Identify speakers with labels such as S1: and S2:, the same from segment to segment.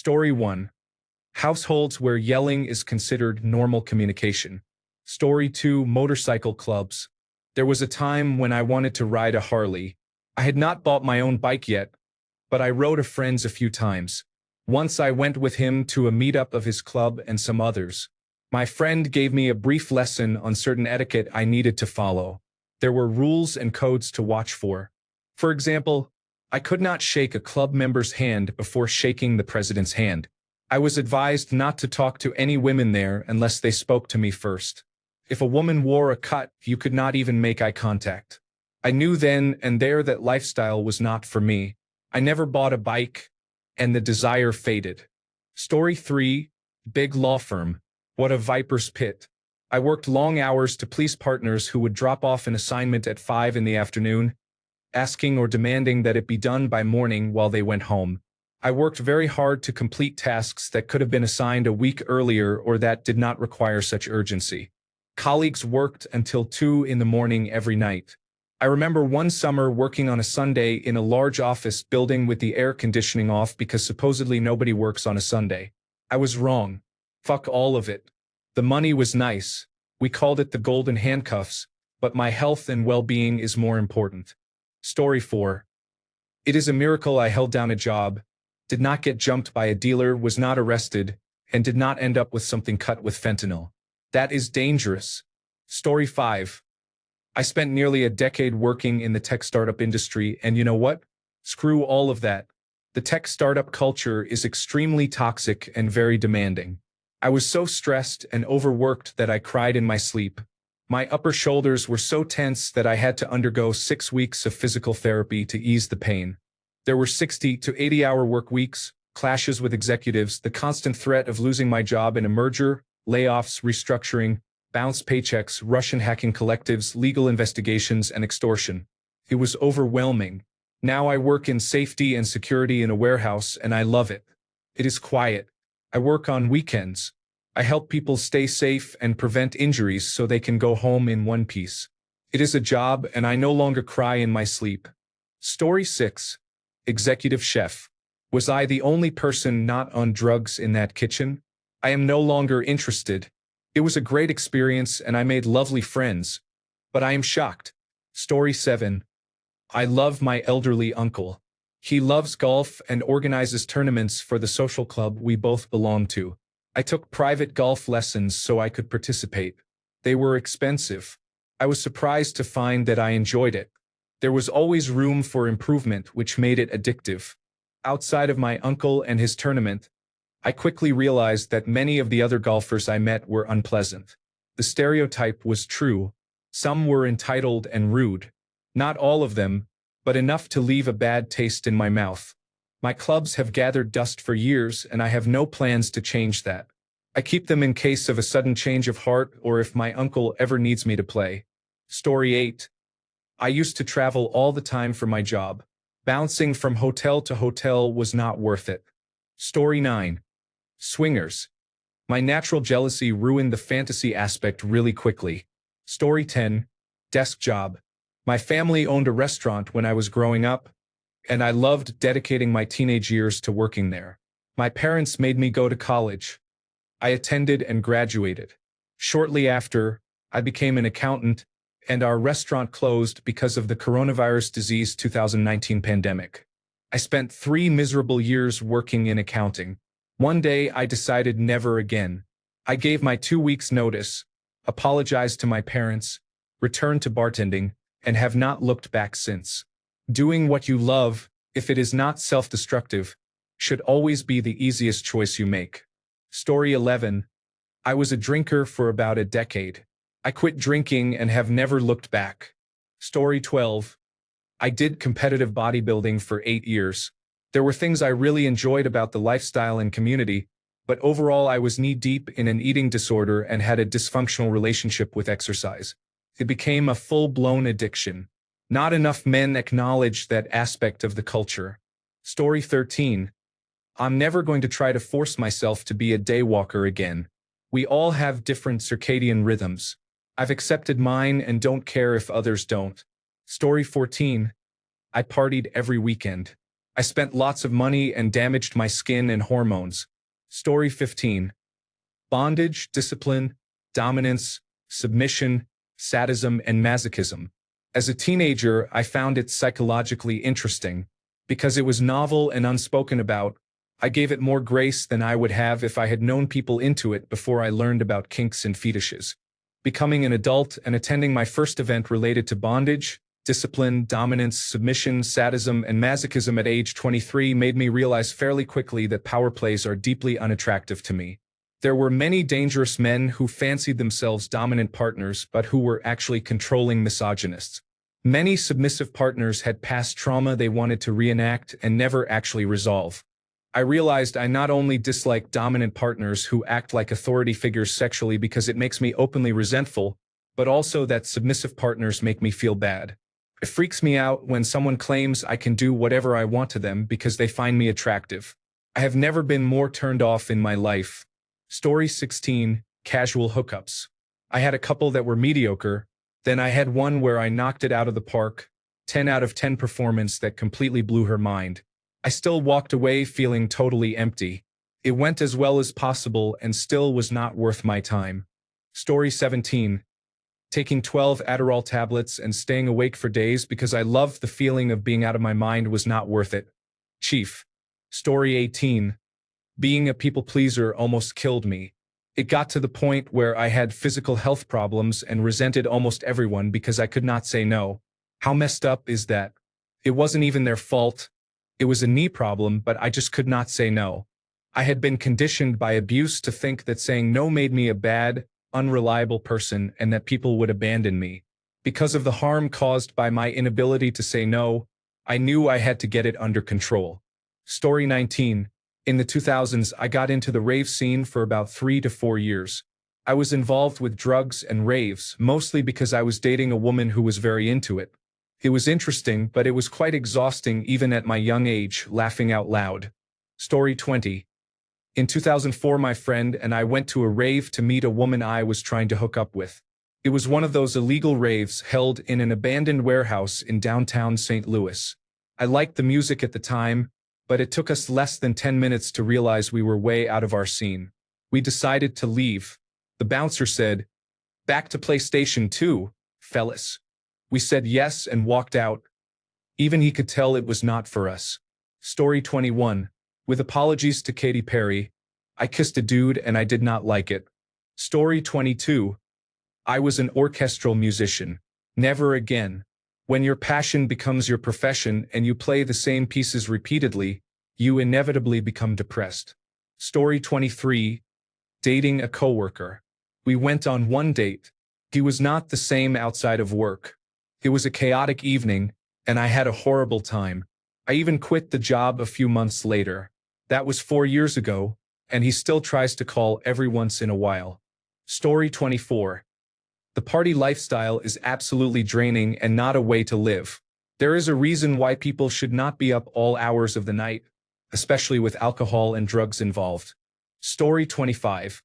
S1: Story 1. Households where yelling is considered normal communication. Story 2. Motorcycle clubs. There was a time when I wanted to ride a Harley. I had not bought my own bike yet, but I rode a friend's a few times. Once I went with him to a meetup of his club and some others. My friend gave me a brief lesson on certain etiquette I needed to follow. There were rules and codes to watch for. For example, I could not shake a club member's hand before shaking the president's hand. I was advised not to talk to any women there unless they spoke to me first. If a woman wore a cut, you could not even make eye contact. I knew then and there that lifestyle was not for me. I never bought a bike, and the desire faded. Story 3. Big law firm. What a viper's pit. I worked long hours to please partners who would drop off an assignment at 5 in the afternoon, asking or demanding that it be done by morning while they went home. I worked very hard to complete tasks that could have been assigned a week earlier or that did not require such urgency. Colleagues worked until 2 in the morning every night. I remember one summer working on a Sunday in a large office building with the air conditioning off because supposedly nobody works on a Sunday. I was wrong. Fuck all of it. The money was nice. We called it the golden handcuffs, but my health and well-being is more important. Story 4. It is a miracle I held down a job, did not get jumped by a dealer, was not arrested, and did not end up with something cut with fentanyl. That is dangerous. Story 5. I spent nearly a decade working in the tech startup industry, and you know what? Screw all of that. The tech startup culture is extremely toxic and very demanding. I was so stressed and overworked that I cried in my sleep. My upper shoulders were so tense that I had to undergo 6 weeks of physical therapy to ease the pain. There were 60 to 80-hour work weeks, clashes with executives, the constant threat of losing my job in a merger, layoffs, restructuring, bounced paychecks, Russian hacking collectives, legal investigations, and extortion. It was overwhelming. Now I work in safety and security in a warehouse, and I love it. It is quiet. I work on weekends. I help people stay safe and prevent injuries so they can go home in one piece. It is a job, and I no longer cry in my sleep. Story 6. Executive chef. Was I the only person not on drugs in that kitchen? I am no longer interested. It was a great experience and I made lovely friends, but I am shocked. Story 7. I love my elderly uncle. He loves golf and organizes tournaments for the social club we both belong to. I took private golf lessons so I could participate. They were expensive. I was surprised to find that I enjoyed it. There was always room for improvement, which made it addictive. Outside of my uncle and his tournament, I quickly realized that many of the other golfers I met were unpleasant. The stereotype was true. Some were entitled and rude. Not all of them, but enough to leave a bad taste in my mouth. My clubs have gathered dust for years, and I have no plans to change that. I keep them in case of a sudden change of heart or if my uncle ever needs me to play. Story 8. I used to travel all the time for my job. Bouncing from hotel to hotel was not worth it. Story 9. Swingers. My natural jealousy ruined the fantasy aspect really quickly. Story 10. Desk job. My family owned a restaurant when I was growing up, and I loved dedicating my teenage years to working there. My parents made me go to college. I attended and graduated. Shortly after, I became an accountant, and our restaurant closed because of the coronavirus disease 2019 pandemic. I spent 3 miserable years working in accounting. One day, I decided never again. I gave my 2 weeks' notice, apologized to my parents, returned to bartending, and have not looked back since. Doing what you love, if it is not self-destructive, should always be the easiest choice you make. Story 11. I was a drinker for about a decade. I quit drinking and have never looked back. Story 12. I did competitive bodybuilding for 8 years. There were things I really enjoyed about the lifestyle and community, but overall I was knee-deep in an eating disorder and had a dysfunctional relationship with exercise. It became a full-blown addiction. Not enough men acknowledge that aspect of the culture. Story 13. I'm never going to try to force myself to be a daywalker again. We all have different circadian rhythms. I've accepted mine and don't care if others don't. Story 14. I partied every weekend. I I spent lots of money and damaged my skin and hormones. Story 15. Bondage, discipline, dominance, submission, sadism, and masochism. As a teenager, I found it psychologically interesting. Because it was novel and unspoken about, I gave it more grace than I would have if I had known people into it before I learned about kinks and fetishes. Becoming an adult and attending my first event related to bondage, discipline, dominance, submission, sadism, and masochism at age 23 made me realize fairly quickly that power plays are deeply unattractive to me. There were many dangerous men who fancied themselves dominant partners but who were actually controlling misogynists. Many submissive partners had past trauma they wanted to reenact and never actually resolve. I realized I not only dislike dominant partners who act like authority figures sexually because it makes me openly resentful, but also that submissive partners make me feel bad. It freaks me out when someone claims I can do whatever I want to them because they find me attractive. I have never been more turned off in my life. Story 16. Casual hookups. I had a couple that were mediocre, then I had one where I knocked it out of the park, 10 out of 10 performance that completely blew her mind. I still walked away feeling totally empty. It went as well as possible and still was not worth my time. Story 17. Taking 12 Adderall tablets and staying awake for days because I loved the feeling of being out of my mind was not worth it. Chief. Story 18. Being a people pleaser almost killed me. It got to the point where I had physical health problems and resented almost everyone because I could not say no. How messed up is that? It wasn't even their fault. It was a knee problem, but I just could not say no. I had been conditioned by abuse to think that saying no made me a bad, unreliable person and that people would abandon me. Because of the harm caused by my inability to say no, I knew I had to get it under control. Story 19. In the 2000s, I got into the rave scene for about 3 to 4 years. I was involved with drugs and raves, mostly because I was dating a woman who was very into it. It was interesting, but it was quite exhausting even at my young age, laughing out loud. Story 20. In 2004, my friend and I went to a rave to meet a woman I was trying to hook up with. It was one of those illegal raves held in an abandoned warehouse in downtown St. Louis. I liked the music at the time, but it took us less than 10 minutes to realize we were way out of our scene. We decided to leave. The bouncer said, "Back to PlayStation 2, fellas." We said yes and walked out. Even he could tell it was not for us. Story 21. With apologies to Katy Perry, I kissed a dude and I did not like it. Story 22. I was an orchestral musician. Never again. When your passion becomes your profession and you play the same pieces repeatedly, you inevitably become depressed. Story 23. Dating a coworker. We went on one date. He was not the same outside of work. It was a chaotic evening, and I had a horrible time. I even quit the job a few months later. That was 4 years ago, and he still tries to call every once in a while. Story 24. The party lifestyle is absolutely draining and not a way to live. There is a reason why people should not be up all hours of the night, especially with alcohol and drugs involved. Story 25.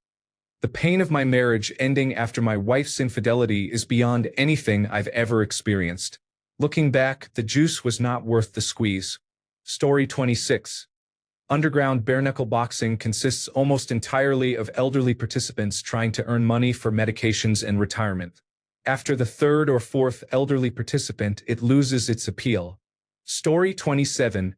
S1: The pain of my marriage ending after my wife's infidelity is beyond anything I've ever experienced. Looking back, the juice was not worth the squeeze. Story 26. Underground bare-knuckle boxing consists almost entirely of elderly participants trying to earn money for medications and retirement. After the third or fourth elderly participant, it loses its appeal. Story 27.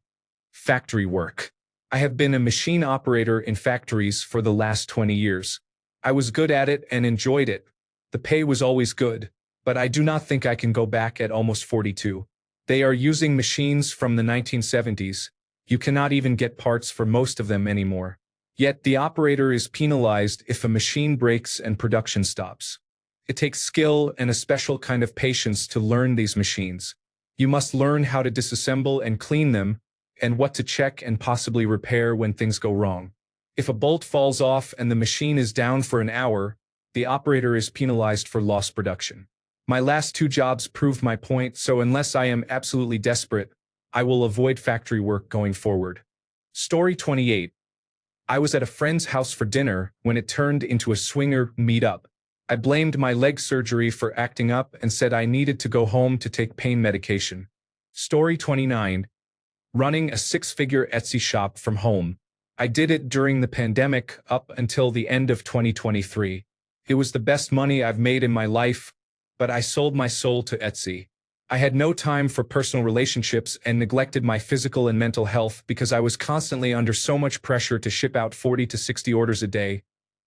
S1: Factory work. I have been a machine operator in factories for the last 20 years. I was good at it and enjoyed it. The pay was always good, but I do not think I can go back at almost 42. They are using machines from the 1970s. You cannot even get parts for most of them anymore. Yet the operator is penalized if a machine breaks and production stops. It takes skill and a special kind of patience to learn these machines. You must learn how to disassemble and clean them, and what to check and possibly repair when things go wrong. If a bolt falls off and the machine is down for an hour, the operator is penalized for lost production. My last 2 jobs proved my point, so unless I am absolutely desperate, I will avoid factory work going forward. Story 28. I was at a friend's house for dinner when it turned into a swinger meetup. I blamed my leg surgery for acting up and said I needed to go home to take pain medication. Story 29. running a six-figure Etsy shop from home. I did it during the pandemic up until the end of 2023. It was the best money I've made in my life, but I sold my soul to Etsy. I had no time for personal relationships and neglected my physical and mental health because I was constantly under so much pressure to ship out 40 to 60 orders a day,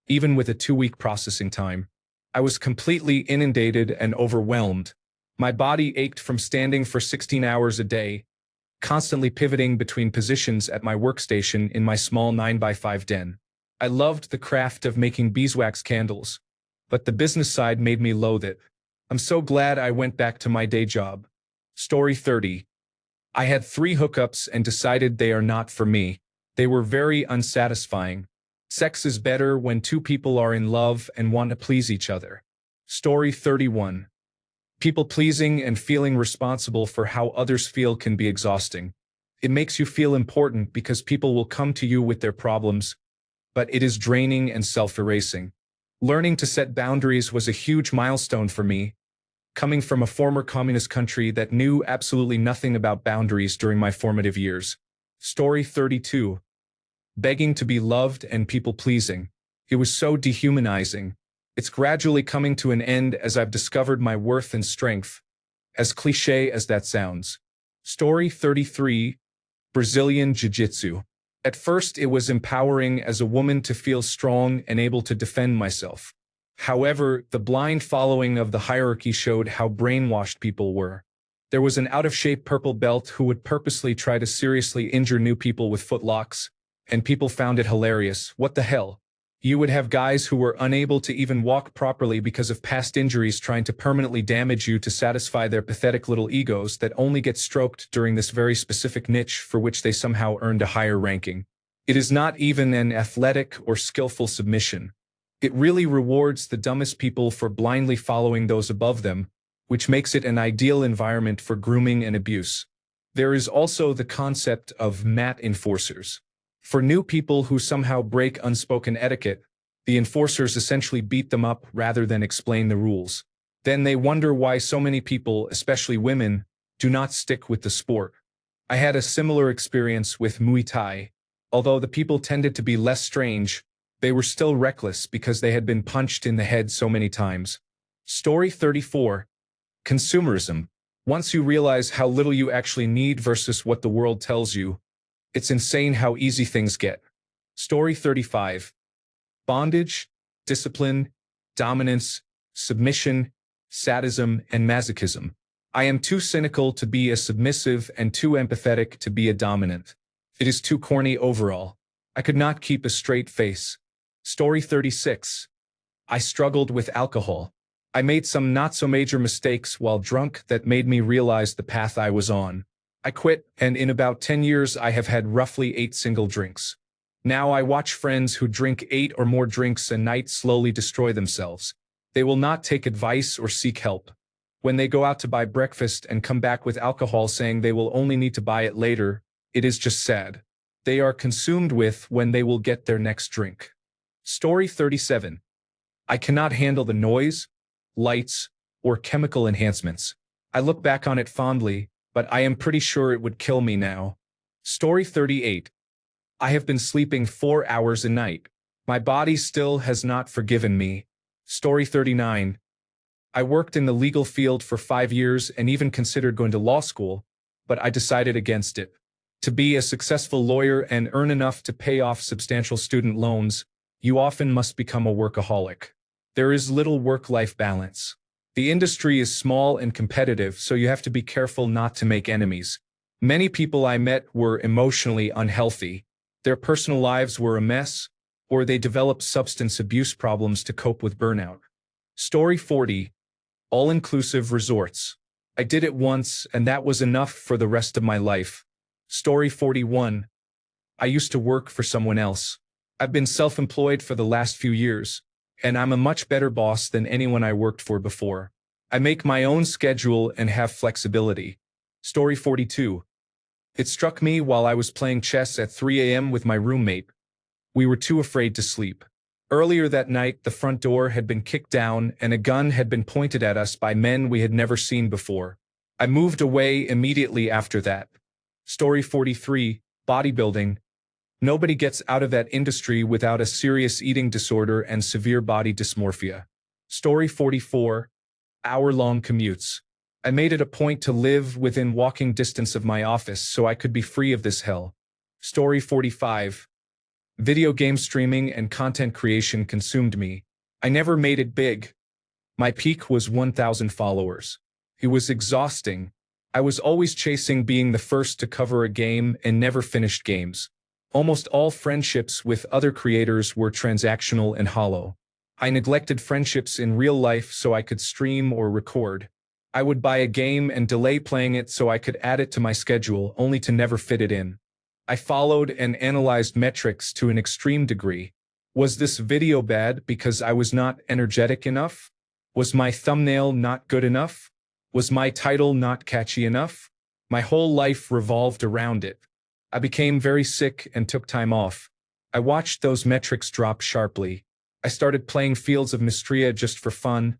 S1: even with a 2-week processing time. I was completely inundated and overwhelmed. My body ached from standing for 16 hours a day, constantly pivoting between positions at my workstation in my small 9x5 den. I loved the craft of making beeswax candles, but the business side made me loathe it. I'm so glad I went back to my day job. Story 30. I had 3 hookups and decided they are not for me. They were very unsatisfying. Sex is better when 2 people are in love and want to please each other. Story 31. People-pleasing and feeling responsible for how others feel can be exhausting. It makes you feel important because people will come to you with their problems, but it is draining and self-erasing. Learning to set boundaries was a huge milestone for me, coming from a former communist country that knew absolutely nothing about boundaries during my formative years. Story 32. Begging to be loved and people-pleasing. It was so dehumanizing. It's gradually coming to an end as I've discovered my worth and strength, as cliché as that sounds. Story 33. Brazilian Jiu-Jitsu. At first, it was empowering as a woman to feel strong and able to defend myself. However, the blind following of the hierarchy showed how brainwashed people were. There was an out-of-shape purple belt who would purposely try to seriously injure new people with footlocks, and people found it hilarious. What the hell? You would have guys who were unable to even walk properly because of past injuries trying to permanently damage you to satisfy their pathetic little egos that only get stroked during this very specific niche for which they somehow earned a higher ranking. It is not even an athletic or skillful submission. It really rewards the dumbest people for blindly following those above them, which makes it an ideal environment for grooming and abuse. There is also the concept of mat enforcers. For new people who somehow break unspoken etiquette, the enforcers essentially beat them up rather than explain the rules. Then they wonder why so many people, especially women, do not stick with the sport. I had a similar experience with Muay Thai. Although the people tended to be less strange, they were still reckless because they had been punched in the head so many times. Story 34. Consumerism. Once you realize how little you actually need versus what the world tells you, it's insane how easy things get. Story 35. Bondage, discipline, dominance, submission, sadism, and masochism. I am too cynical to be a submissive and too empathetic to be a dominant. It is too corny overall. I could not keep a straight face. Story 36. I struggled with alcohol. I made some not-so-major mistakes while drunk that made me realize the path I was on. I quit, and in about 10 years I have had roughly 8 single drinks. Now I watch friends who drink 8 or more drinks a night slowly destroy themselves. They will not take advice or seek help. When they go out to buy breakfast and come back with alcohol saying they will only need to buy it later, it is just sad. They are consumed with when they will get their next drink. Story 37. I cannot handle the noise, lights, or chemical enhancements. I look back on it fondly, but I am pretty sure it would kill me now. Story 38. I have been sleeping 4 hours a night. My body still has not forgiven me. Story 39. I worked in the legal field for 5 years and even considered going to law school, but I decided against it. To be a successful lawyer and earn enough to pay off substantial student loans, you often must become a workaholic. There is little work-life balance. The industry is small and competitive, so you have to be careful not to make enemies. Many people I met were emotionally unhealthy. Their personal lives were a mess, or they developed substance abuse problems to cope with burnout. Story 40. All-inclusive resorts. I did it once, and that was enough for the rest of my life. Story 41. I used to work for someone else. I've been self-employed for the last few years, and I'm a much better boss than anyone I worked for before. I make my own schedule and have flexibility. Story 42. It struck me while I was playing chess at 3 a.m. with my roommate. We were too afraid to sleep. Earlier that night, the front door had been kicked down and a gun had been pointed at us by men we had never seen before. I moved away immediately after that. Story 43, bodybuilding. Nobody gets out of that industry without a serious eating disorder and severe body dysmorphia. Story 44, hour-long commutes. I made it a point to live within walking distance of my office so I could be free of this hell. Story 45, video game streaming and content creation consumed me. I never made it big. My peak was 1,000 followers. It was exhausting. I was always chasing being the first to cover a game and never finished games. Almost all friendships with other creators were transactional and hollow. I neglected friendships in real life so I could stream or record. I would buy a game and delay playing it so I could add it to my schedule, only to never fit it in. I followed and analyzed metrics to an extreme degree. Was this video bad because I was not energetic enough? Was my thumbnail not good enough? Was my title not catchy enough? My whole life revolved around it. I became very sick and took time off. I watched those metrics drop sharply. I started playing Fields of Mystria just for fun,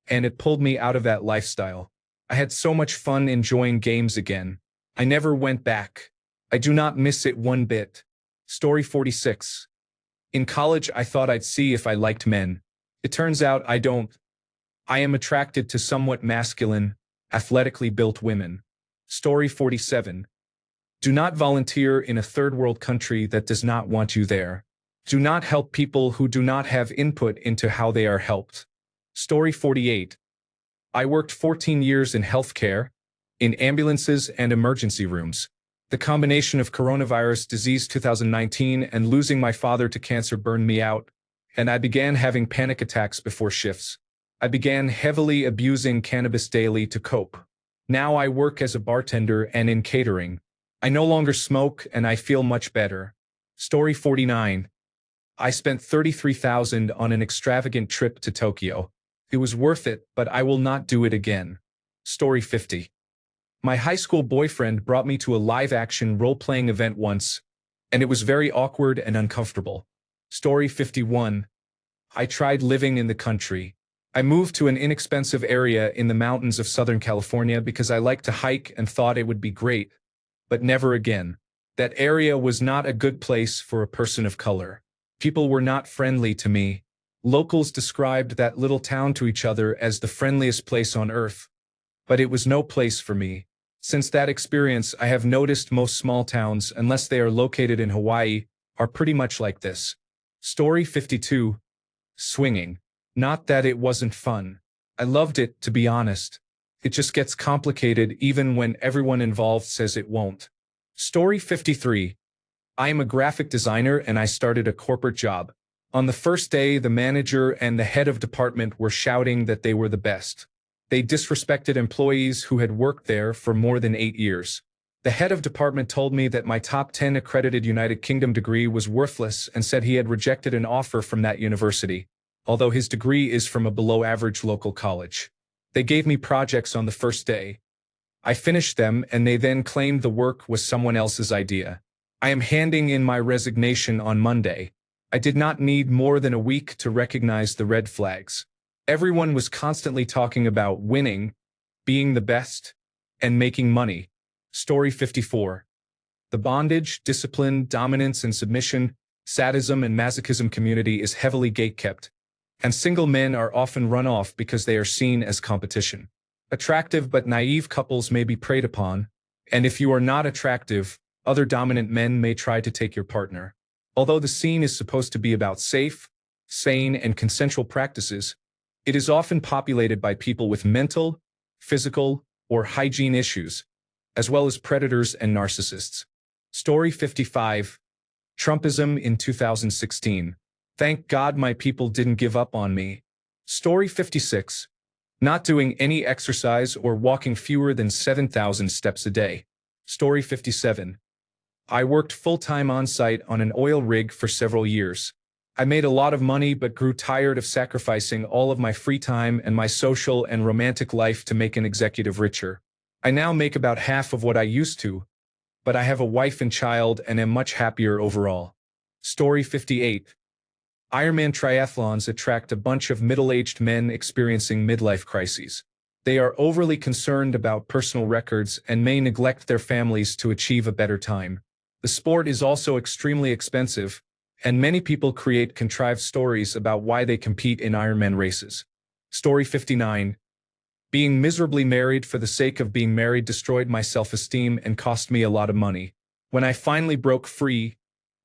S1: and it pulled me out of that lifestyle. I had so much fun enjoying games again. I never went back. I do not miss it one bit. Story 46. In college, I thought I'd see if I liked men. It turns out I don't. I am attracted to somewhat masculine, athletically built women. Story 47. Do not volunteer in a third world country that does not want you there. Do not help people who do not have input into how they are helped. Story 48. I worked 14 years in healthcare, in ambulances and emergency rooms. The combination of coronavirus disease 2019 and losing my father to cancer burned me out, and I began having panic attacks before shifts. I began heavily abusing cannabis daily to cope. Now I work as a bartender and in catering. I no longer smoke and I feel much better. Story 49. I spent $33,000 on an extravagant trip to Tokyo. It was worth it, but I will not do it again. Story 50. My high school boyfriend brought me to a live-action role-playing event once, and it was very awkward and uncomfortable. Story 51. I tried living in the country. I moved to an inexpensive area in the mountains of Southern California because I liked to hike and thought it would be great, but never again. That area was not a good place for a person of color. People were not friendly to me. Locals described that little town to each other as the friendliest place on earth. But it was no place for me. Since that experience, I have noticed most small towns, unless they are located in Hawaii, are pretty much like this. Story 52. Swinging. Not that it wasn't fun. I loved it, to be honest. It just gets complicated even when everyone involved says it won't. Story 53. I am a graphic designer and I started a corporate job. On the first day, the manager and the head of department were shouting that they were the best. They disrespected employees who had worked there for more than 8 years. The head of department told me that my top 10 accredited United Kingdom degree was worthless and said he had rejected an offer from that university, although his degree is from a below-average local college. They gave me projects on the first day. I finished them and they then claimed the work was someone else's idea. I am handing in my resignation on Monday. I did not need more than a week to recognize the red flags. Everyone was constantly talking about winning, being the best, and making money. Story 54. The bondage, discipline, dominance and submission, sadism and masochism community is heavily gatekept, and single men are often run off because they are seen as competition. Attractive but naive couples may be preyed upon, and if you are not attractive, other dominant men may try to take your partner. Although the scene is supposed to be about safe, sane, and consensual practices, it is often populated by people with mental, physical, or hygiene issues, as well as predators and narcissists. Story 55. Trumpism in 2016. Thank God my people didn't give up on me. Story 56. Not doing any exercise or walking fewer than 7,000 steps a day. Story 57. I worked full-time on-site on an oil rig for several years. I made a lot of money but grew tired of sacrificing all of my free time and my social and romantic life to make an executive richer. I now make about half of what I used to, but I have a wife and child and am much happier overall. Story 58. Ironman triathlons attract a bunch of middle-aged men experiencing midlife crises. They are overly concerned about personal records and may neglect their families to achieve a better time. The sport is also extremely expensive, and many people create contrived stories about why they compete in Ironman races. Story 59. Being miserably married for the sake of being married destroyed my self-esteem and cost me a lot of money. When I finally broke free,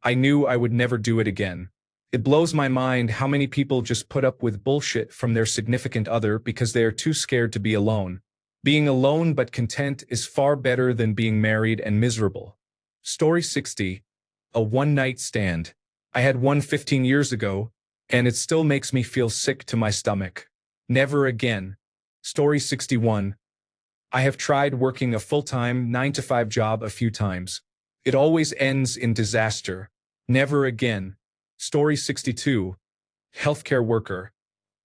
S1: I knew I would never do it again. It blows my mind how many people just put up with bullshit from their significant other because they are too scared to be alone. Being alone but content is far better than being married and miserable. Story 60. A one-night stand. I had one 15 years ago, and it still makes me feel sick to my stomach. Never again. Story 61. I have tried working a full-time 9-to-5 job a few times. It always ends in disaster. Never again. Story 62. Healthcare worker.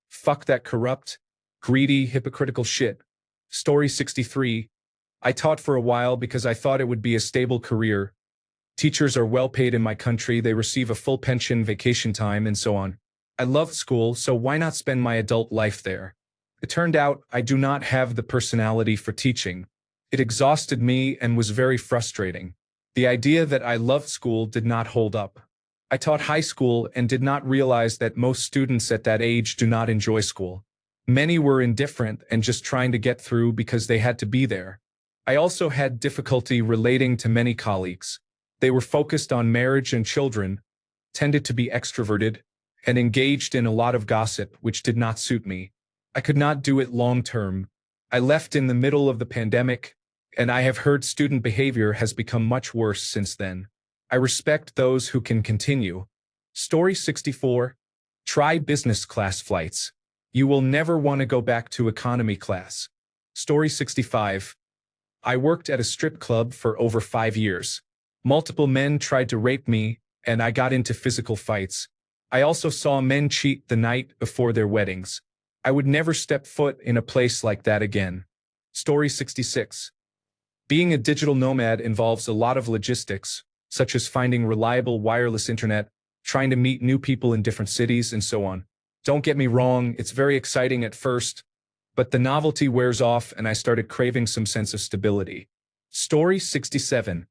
S1: Fuck that corrupt, greedy, hypocritical shit. Story 63. I taught for a while because I thought it would be a stable career. Teachers are well paid in my country, they receive a full pension, vacation time, and so on. I loved school, so why not spend my adult life there? It turned out I do not have the personality for teaching. It exhausted me and was very frustrating. The idea that I loved school did not hold up. I taught high school and did not realize that most students at that age do not enjoy school. Many were indifferent and just trying to get through because they had to be there. I also had difficulty relating to many colleagues. They were focused on marriage and children, tended to be extroverted, and engaged in a lot of gossip, which did not suit me. I could not do it long term. I left in the middle of the pandemic, and I have heard student behavior has become much worse since then. I respect those who can continue. Story 64. Try business class flights. You will never want to go back to economy class. Story 65. I worked at a strip club for over 5 years. Multiple men tried to rape me, and I got into physical fights. I also saw men cheat the night before their weddings. I would never step foot in a place like that again. Story 66. Being a digital nomad involves a lot of logistics, such as finding reliable wireless internet, trying to meet new people in different cities, and so on. Don't get me wrong, it's very exciting at first, but the novelty wears off and I started craving some sense of stability. Story 67.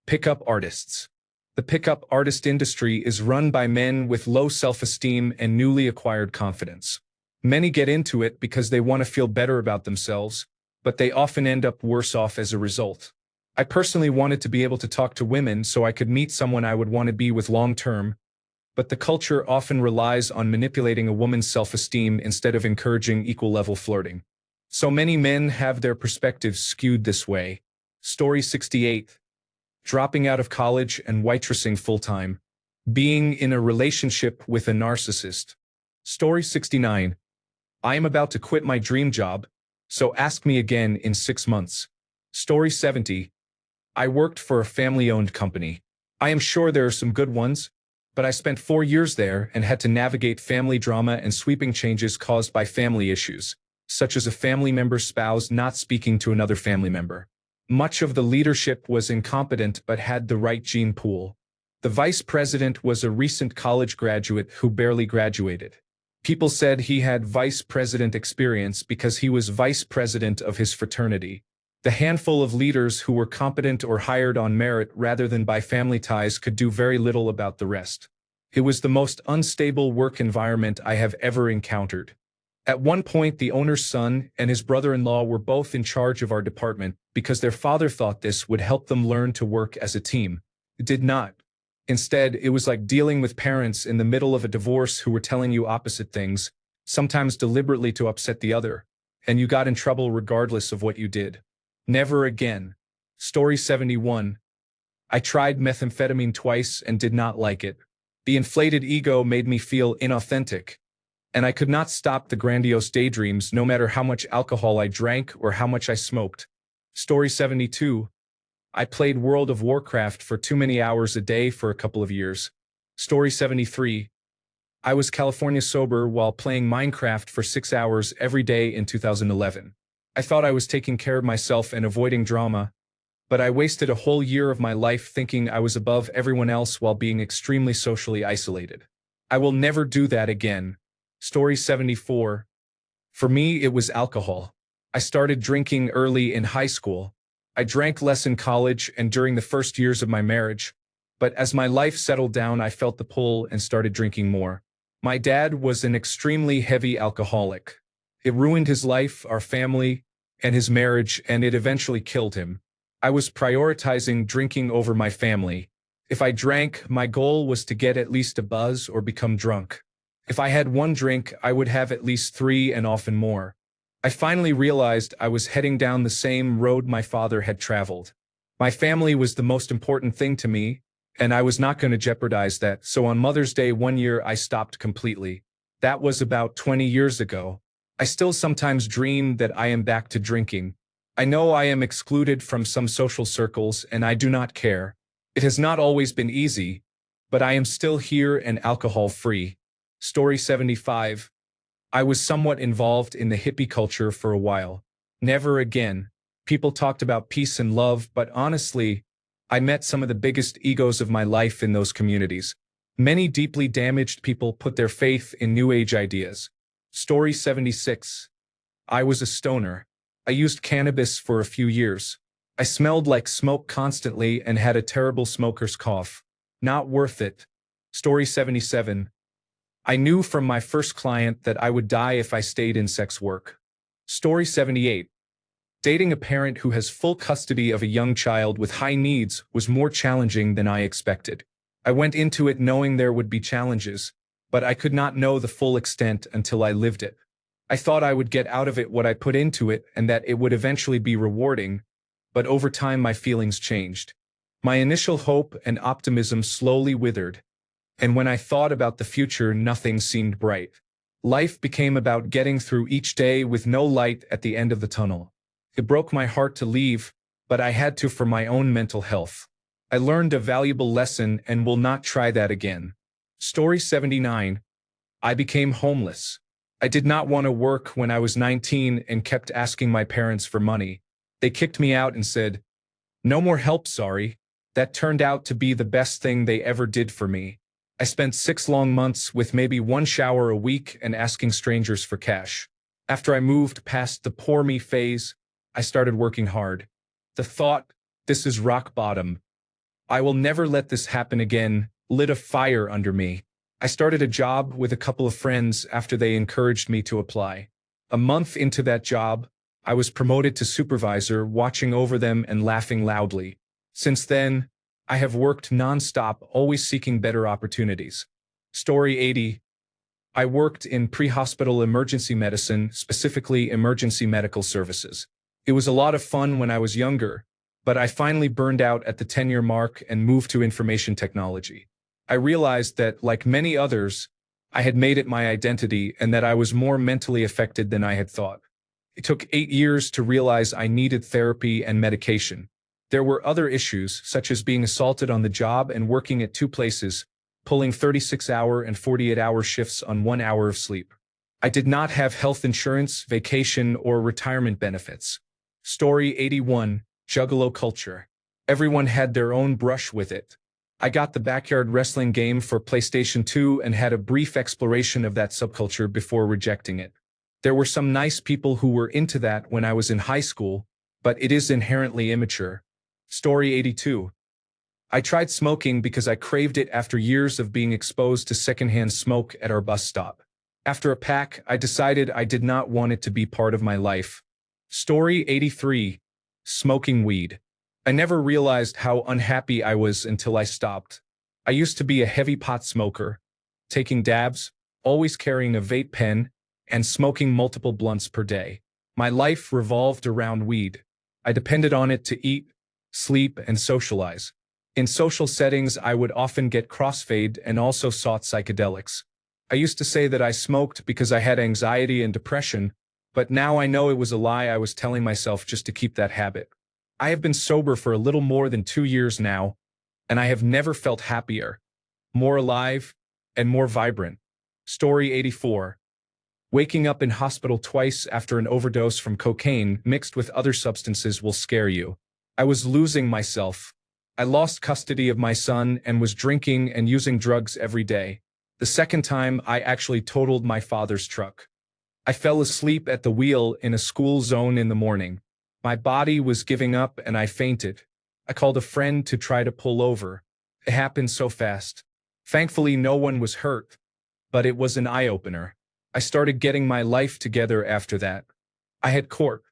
S1: Pickup artists. The pickup artist industry is run by men with low self-esteem and newly acquired confidence. Many get into it because they want to feel better about themselves, but they often end up worse off as a result. I personally wanted to be able to talk to women so I could meet someone I would want to be with long term, but the culture often relies on manipulating a woman's self-esteem instead of encouraging equal-level flirting. So many men have their perspectives skewed this way. Story 68. Dropping out of college and waitressing full-time. Being in a relationship with a narcissist. Story 69. I am about to quit my dream job, so ask me again in 6 months. Story 70. I worked for a family-owned company. I am sure there are some good ones, but I spent 4 years there and had to navigate family drama and sweeping changes caused by family issues, such as a family member's spouse not speaking to another family member. Much of the leadership was incompetent but had the right gene pool. The vice president was a recent college graduate who barely graduated. People said he had vice president experience because he was vice president of his fraternity. The handful of leaders who were competent or hired on merit rather than by family ties could do very little about the rest. It was the most unstable work environment I have ever encountered. At one point, the owner's son and his brother-in-law were both in charge of our department because their father thought this would help them learn to work as a team. It did not. Instead, it was like dealing with parents in the middle of a divorce who were telling you opposite things, sometimes deliberately to upset the other, and you got in trouble regardless of what you did. Never again. Story 71. I tried methamphetamine twice and did not like it. The inflated ego made me feel inauthentic, and I could not stop the grandiose daydreams no matter how much alcohol I drank or how much I smoked. Story 72. I played World of Warcraft for too many hours a day for a couple of years. Story 73. I was California sober while playing Minecraft for 6 hours every day in 2011. I thought I was taking care of myself and avoiding drama, but I wasted a whole year of my life thinking I was above everyone else while being extremely socially isolated. I will never do that again. Story 74. For me, it was alcohol. I started drinking early in high school. I drank less in college and during the first years of my marriage, but as my life settled down, I felt the pull and started drinking more. My dad was an extremely heavy alcoholic. It ruined his life, our family, and his marriage, and it eventually killed him. I was prioritizing drinking over my family. If I drank, my goal was to get at least a buzz or become drunk. If I had one drink, I would have at least three and often more. I finally realized I was heading down the same road my father had traveled. My family was the most important thing to me, and I was not going to jeopardize that, so on Mother's Day one year I stopped completely. That was about 20 years ago. I still sometimes dream that I am back to drinking. I know I am excluded from some social circles and I do not care. It has not always been easy, but I am still here and alcohol-free. Story 75. I was somewhat involved in the hippie culture for a while. Never again. People talked about peace and love, but honestly, I met some of the biggest egos of my life in those communities. Many deeply damaged people put their faith in New Age ideas. Story 76. I was a stoner. I used cannabis for a few years. I smelled like smoke constantly and had a terrible smoker's cough. Not worth it. Story 77. I knew from my first client that I would die if I stayed in sex work. Story 78. Dating a parent who has full custody of a young child with high needs was more challenging than I expected. I went into it knowing there would be challenges, but I could not know the full extent until I lived it. I thought I would get out of it what I put into it and that it would eventually be rewarding, but over time my feelings changed. My initial hope and optimism slowly withered, and when I thought about the future, nothing seemed bright. Life became about getting through each day with no light at the end of the tunnel. It broke my heart to leave, but I had to for my own mental health. I learned a valuable lesson and will not try that again. Story 79. I became homeless. I did not want to work when I was 19 and kept asking my parents for money. They kicked me out and said, "No more help, sorry." That turned out to be the best thing they ever did for me. I spent 6 long months with maybe one shower a week and asking strangers for cash. After I moved past the poor me phase, I started working hard. The thought, "This is rock bottom. I will never let this happen again," lit a fire under me. I started a job with a couple of friends after they encouraged me to apply. A month into that job, I was promoted to supervisor, watching over them and laughing loudly. Since then, I have worked non-stop, always seeking better opportunities. Story 80. I worked in pre-hospital emergency medicine, specifically emergency medical services. It was a lot of fun when I was younger, but I finally burned out at the 10-year mark and moved to information technology. I realized that, like many others, I had made it my identity and that I was more mentally affected than I had thought. It took 8 years to realize I needed therapy and medication. There were other issues, such as being assaulted on the job and working at 2 places, pulling 36-hour and 48-hour shifts on 1 hour of sleep. I did not have health insurance, vacation, or retirement benefits. Story 81. Juggalo culture. Everyone had their own brush with it. I got the backyard wrestling game for PlayStation 2 and had a brief exploration of that subculture before rejecting it. There were some nice people who were into that when I was in high school, but it is inherently immature. Story 82. I tried smoking because I craved it after years of being exposed to secondhand smoke at our bus stop. After a pack, I decided I did not want it to be part of my life. Story 83. Smoking weed. I never realized how unhappy I was until I stopped. I used to be a heavy pot smoker, taking dabs, always carrying a vape pen, and smoking multiple blunts per day. My life revolved around weed. I depended on it to eat, sleep, and socialize. In social settings, I would often get crossfade and also sought psychedelics. I used to say that I smoked because I had anxiety and depression, but now I know it was a lie I was telling myself just to keep that habit. I have been sober for a little more than 2 years now, and I have never felt happier, more alive, and more vibrant. Story 84. Waking up in hospital twice after an overdose from cocaine mixed with other substances will scare you. I was losing myself. I lost custody of my son and was drinking and using drugs every day. The second time, I actually totaled my father's truck. I fell asleep at the wheel in a school zone in the morning. My body was giving up and I fainted. I called a friend to try to pull over. It happened so fast. Thankfully, no one was hurt, but it was an eye-opener. I started getting my life together after that. I had court.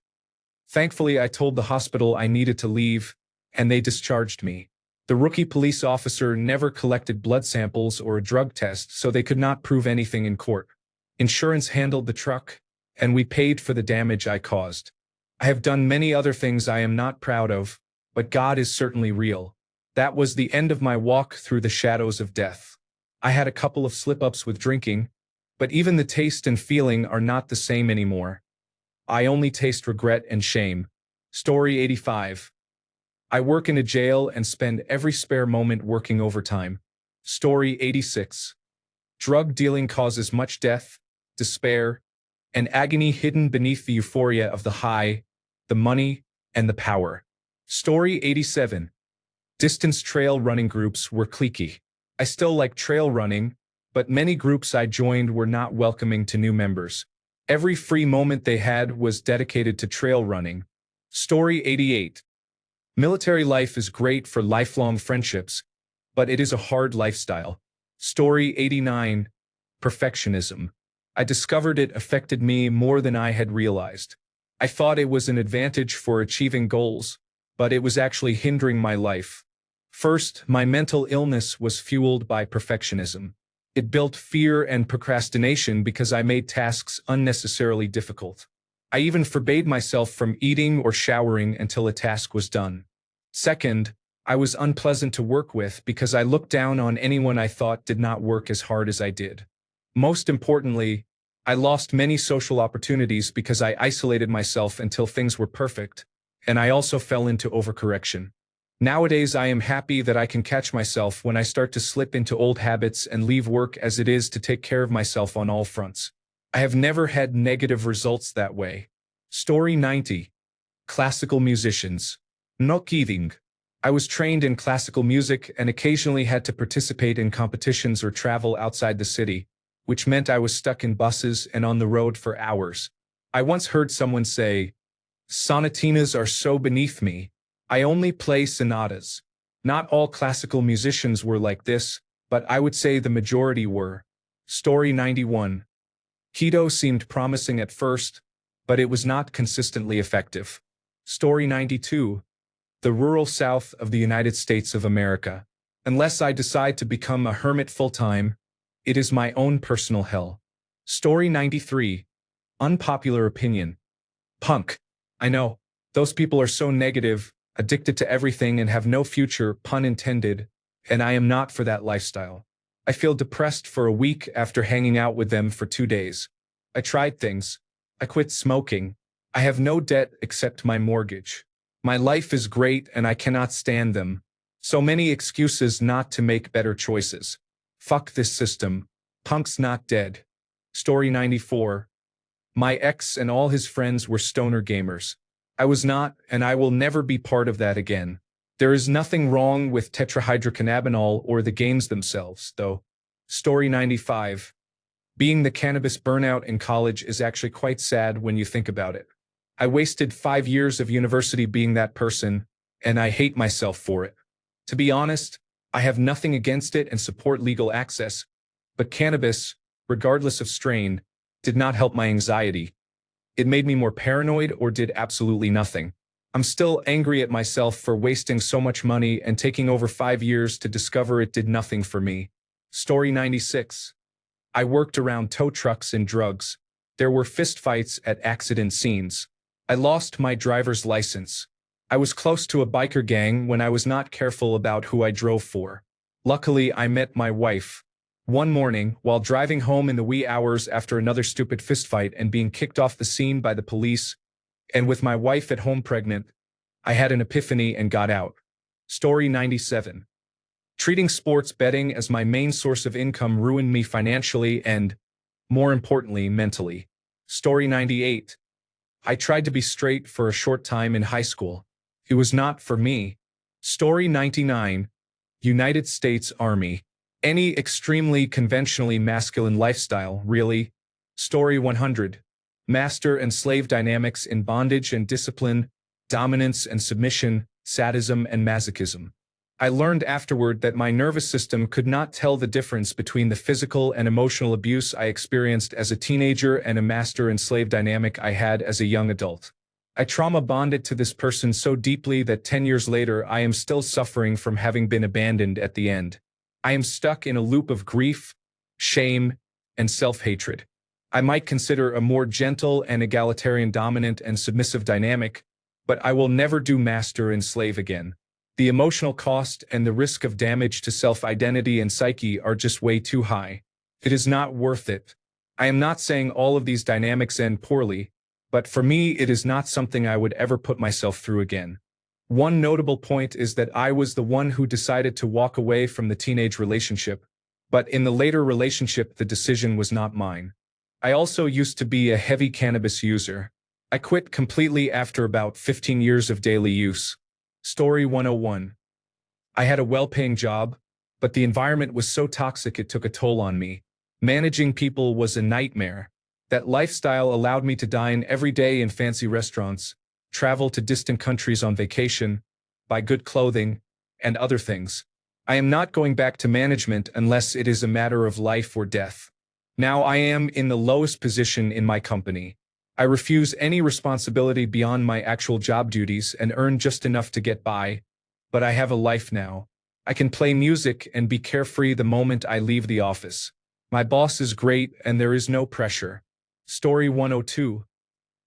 S1: Thankfully, I told the hospital I needed to leave, and they discharged me. The rookie police officer never collected blood samples or a drug test, so they could not prove anything in court. Insurance handled the truck, and we paid for the damage I caused. I have done many other things I am not proud of, but God is certainly real. That was the end of my walk through the shadows of death. I had a couple of slip-ups with drinking, but even the taste and feeling are not the same anymore. I only taste regret and shame. Story 85. I work in a jail and spend every spare moment working overtime. Story 86. Drug dealing causes much death, despair, and agony hidden beneath the euphoria of the high, the money, and the power. Story 87. Distance trail running groups were cliquey. I still like trail running, but many groups I joined were not welcoming to new members. Every free moment they had was dedicated to trail running. Story 88. Military life is great for lifelong friendships, but it is a hard lifestyle. Story 89. Perfectionism. I discovered it affected me more than I had realized. I thought it was an advantage for achieving goals, but it was actually hindering my life. First, my mental illness was fueled by perfectionism. It built fear and procrastination because I made tasks unnecessarily difficult. I even forbade myself from eating or showering until a task was done. Second, I was unpleasant to work with because I looked down on anyone I thought did not work as hard as I did. Most importantly, I lost many social opportunities because I isolated myself until things were perfect, and I also fell into overcorrection. Nowadays, I am happy that I can catch myself when I start to slip into old habits and leave work as it is to take care of myself on all fronts. I have never had negative results that way. Story 90. Classical musicians. No kidding. I was trained in classical music and occasionally had to participate in competitions or travel outside the city, which meant I was stuck in buses and on the road for hours. I once heard someone say, "Sonatinas are so beneath me. I only play sonatas." Not all classical musicians were like this, but I would say the majority were. Story 91. Keto seemed promising at first, but it was not consistently effective. Story 92. The rural South of the United States of America. Unless I decide to become a hermit full-time, it is my own personal hell. Story 93. Unpopular opinion. Punk. I know, those people are so negative, addicted to everything and have no future, pun intended, and I am not for that lifestyle. I feel depressed for a week after hanging out with them for 2 days. I tried things. I quit smoking. I have no debt except my mortgage. My life is great and I cannot stand them. So many excuses not to make better choices. Fuck this system. Punk's not dead. Story 94. My ex and all his friends were stoner gamers. I was not, and I will never be part of that again. There is nothing wrong with tetrahydrocannabinol or the games themselves, though. Story 95. Being the cannabis burnout in college is actually quite sad when you think about it. I wasted 5 years of university being that person, and I hate myself for it. To be honest, I have nothing against it and support legal access, but cannabis, regardless of strain, did not help my anxiety. It made me more paranoid or did absolutely nothing. I'm still angry at myself for wasting so much money and taking over 5 years to discover it did nothing for me. Story 96. I worked around tow trucks and drugs. There were fistfights at accident scenes. I lost my driver's license. I was close to a biker gang when I was not careful about who I drove for. Luckily, I met my wife. One morning, while driving home in the wee hours after another stupid fistfight and being kicked off the scene by the police, and with my wife at home pregnant, I had an epiphany and got out. Story 97. Treating sports betting as my main source of income ruined me financially and, more importantly, mentally. Story 98. I tried to be straight for a short time in high school. It was not for me. Story 99. United States Army. Any extremely conventionally masculine lifestyle, really. Story 100. master and slave dynamics in bondage and discipline, dominance and submission, sadism and masochism. I learned afterward that my nervous system could not tell the difference between the physical and emotional abuse I experienced as a teenager and a master and slave dynamic I had as a young adult. I trauma bonded to this person so deeply that 10 years later I am still suffering from having been abandoned at the end. I am stuck in a loop of grief, shame, and self-hatred. I might consider a more gentle and egalitarian dominant and submissive dynamic, but I will never do master and slave again. The emotional cost and the risk of damage to self-identity and psyche are just way too high. It is not worth it. I am not saying all of these dynamics end poorly, but for me it is not something I would ever put myself through again. One notable point is that I was the one who decided to walk away from the teenage relationship, but in the later relationship the decision was not mine. I also used to be a heavy cannabis user. I quit completely after about 15 years of daily use. Story 101. I had a well-paying job, but the environment was so toxic it took a toll on me. Managing people was a nightmare. That lifestyle allowed me to dine every day in fancy restaurants, travel to distant countries on vacation, buy good clothing, and other things. I am not going back to management unless it is a matter of life or death. Now I am in the lowest position in my company. I refuse any responsibility beyond my actual job duties and earn just enough to get by, but I have a life now. I can play music and be carefree the moment I leave the office. My boss is great and there is no pressure. Story 102.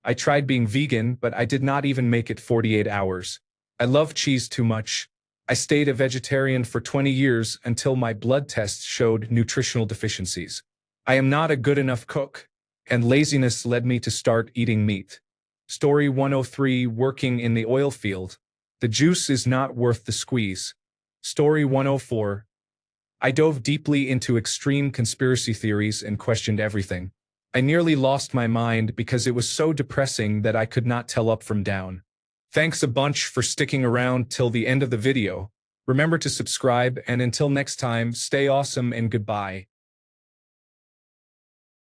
S1: I tried being vegan, but I did not even make it 48 hours. I love cheese too much. I stayed a vegetarian for 20 years until my blood tests showed nutritional deficiencies. I am not a good enough cook, and laziness led me to start eating meat. Story 103. Working in the oil field. The juice is not worth the squeeze. Story 104. I dove deeply into extreme conspiracy theories and questioned everything. I nearly lost my mind because it was so depressing that I could not tell up from down. Thanks a bunch for sticking around till the end of the video. Remember to subscribe, and until next time, stay awesome and goodbye.